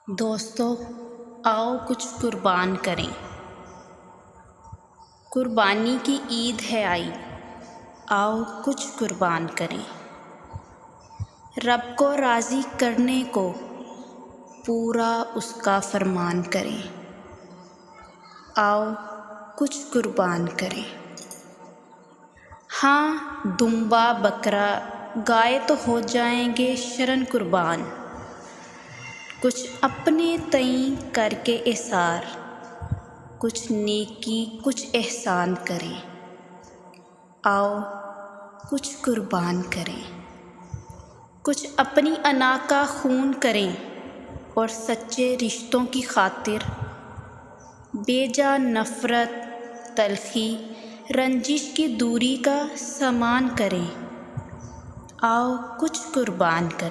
دوستو، آؤ کچھ قربان کریں۔ قربانی کی عید ہے آئی، آؤ کچھ قربان کریں۔ رب کو راضی کرنے کو پورا اس کا فرمان کریں۔ آؤ کچھ قربان کریں۔ ہاں، دمبا بکرا گائے تو ہو جائیں گے شرن قربان، کچھ اپنے تئیں کر کے ایثار، کچھ نیکی کچھ احسان کریں۔ آؤ کچھ قربان کریں۔ کچھ اپنی انا کا خون کریں اور سچے رشتوں کی خاطر بے جا نفرت، تلخی، رنجش کی دوری کا سامان کریں۔ آؤ کچھ قربان کریں۔